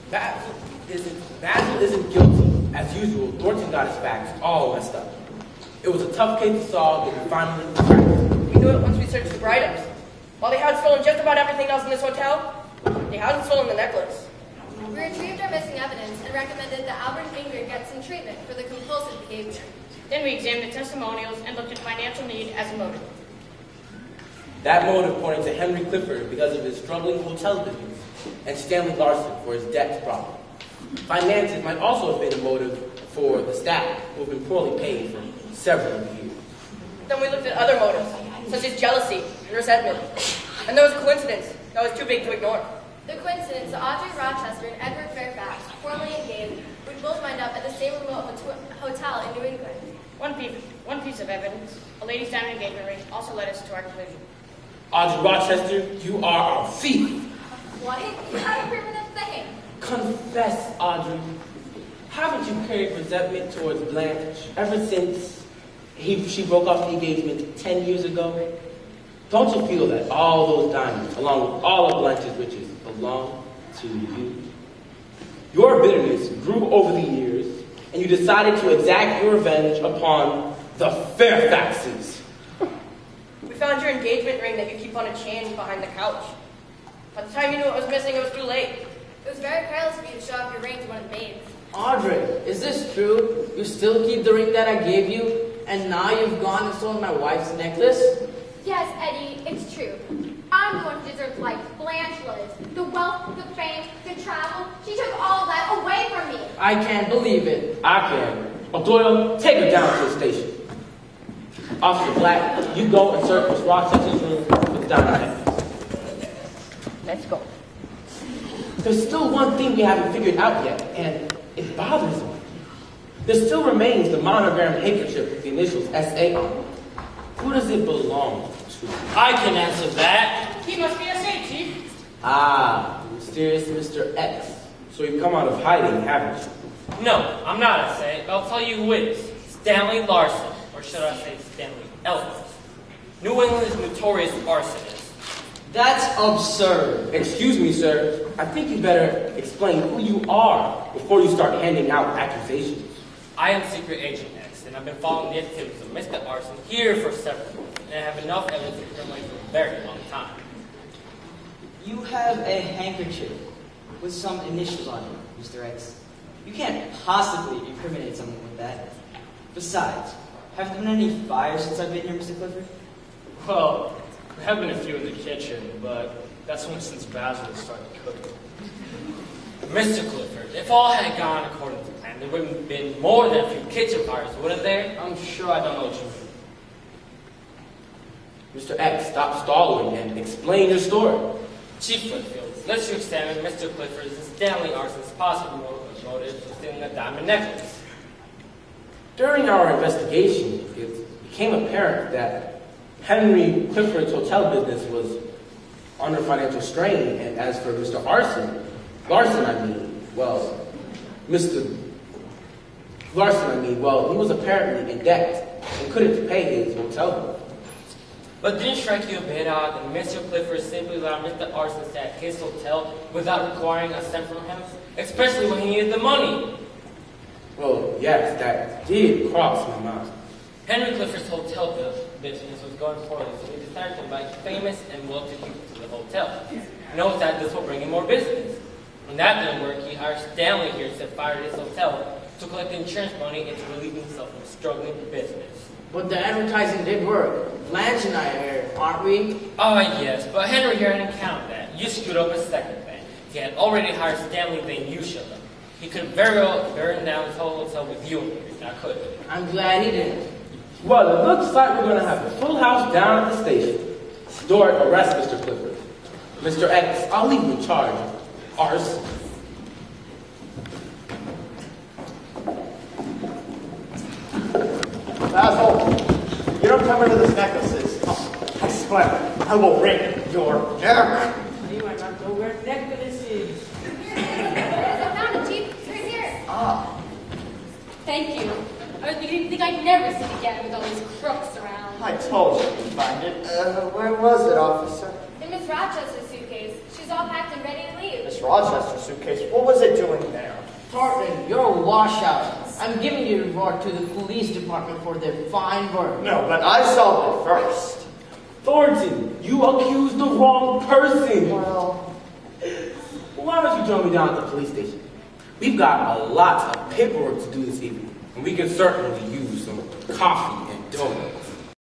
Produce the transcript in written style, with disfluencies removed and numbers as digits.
Basil isn't guilty. As usual, Thornton got his facts all messed up. It was a tough case to solve, but we finally cracked. We knew it once we searched the write-ups. While they had stolen just about everything else in this hotel, they hadn't stolen the necklace. We retrieved our missing evidence and recommended that Albert Ingrid get some treatment for the compulsive behavior. Then we examined the testimonials and looked at financial need as a motive. That motive pointed to Henry Clifford because of his struggling hotel business, and Stanley Larson for his debts problem. Finances might also have been a motive for the staff, who have been poorly paid for several years. Then we looked at other motives, such as jealousy and resentment. And there was a coincidence that was too big to ignore. The coincidence that Audrey Rochester and Edward Fairfax, formerly engaged, would both wind up at the same remote hotel in New England. One piece of evidence, a lady's diamond engagement ring, also led us to our conclusion. Audrey Rochester, you are a thief. What? You haven't proven a thing. Confess, Audrey. Haven't you carried resentment towards Blanche ever since she broke off the engagement 10 years ago? Don't you feel that all those diamonds, along with all of Blanche's riches, belong to you? Your bitterness grew over the years, and you decided to exact your revenge upon the Fairfaxes. We found your engagement ring that you keep on a chain behind the couch. By the time you knew it was missing, it was too late. It was very careless of you to show off your ring to one of the maids. Audrey, is this true? You still keep the ring that I gave you, and now you've gone and stolen my wife's necklace? Yes, Eddie, it's true. I'm the one who deserves life. Blanche was. The wealth, the fame, the travel. She took all of that away from me. I can't believe it. I can. Doyle, take her down to the station. Officer Black, you go and search Miss Rochester's room with the diamond necklace. Let's go. There's still one thing we haven't figured out yet, and it bothers me. There still remains the monogram handkerchief with the initials SA on it. Who does it belong to? I can answer that. He must be a saint, Chief. Ah, the mysterious Mr. X. So you've come out of hiding, haven't you? No, I'm not a saint. I'll tell you who is. Stanley Larson, or should I say Stanley Elvis. New England's notorious arsonist. That's absurd. Excuse me, sir. I think you better explain who you are before you start handing out accusations. I am Secret Agent X, and I've been following the activities of Mr. Arson here for several months, and I have enough evidence to incriminate for a very long time. You have a handkerchief with some initials on it, Mr. X. You can't possibly incriminate someone with that. Besides, have there been any fires since I've been here, Mr. Clifford? Well, there have been a few in the kitchen, but that's only since Basil started cooking. Mr. Clifford, if all had gone according to plan, there would have been more than a few kitchen fires, wouldn't there? I'm sure I don't know what you mean. Mr. X, stop stalling and explain your story. Chief Wickfield, let's examine Mr. Clifford's and Stanley Arson's possible motive for stealing a diamond necklace. During our investigation, it became apparent that Henry Clifford's hotel business was under financial strain, and as for Mr. Well, he was apparently in debt and couldn't pay his hotel bill. But didn't it strike you a bit odd that Mr. Clifford simply allowed Mr. Arson to stay at his hotel without requiring a cent from him, especially when he needed the money? Well, yes, that did cross my mind. Henry Clifford's hotel business was going poorly, so he decided to invite famous and wealthy people to the hotel. Note that this will bring in more business. When that didn't work, he hired Stanley here to set fire to his hotel to collect insurance money and to relieve himself from struggling business. But the advertising did work. Blanche and I are here, aren't we? Oh, yes, but Henry here hadn't counted that. You screwed up a second thing. He had already hired Stanley, then you showed up. He could very well burn down his whole hotel with you in here. I could. I'm glad he didn't. Well, it looks like we're going to have a full house down at the station. Stuart, arrest Mr. Clifford. Mr. X, I'll leave you in charge of arson. Basil, you don't come into this necklaces. Oh, I swear, I will wring your neck. You might not know where necklace is. I found it, Chief. It's right here. Ah, Thank you. I was beginning to think I'd never see it again with all these crooks around. I told you you'd find it. Where was it, officer? In Miss Rochester's suitcase, she's all packed and ready to leave. Miss Rochester's suitcase. What was it doing there? Thornton, you're a washout. I'm giving you a report to the police department for their fine work. No, but I solved it first. Thornton, you accused the wrong person. Well, Why don't you join me down at the police station? We've got a lot of paperwork to do this evening, and we can certainly use some coffee and donuts.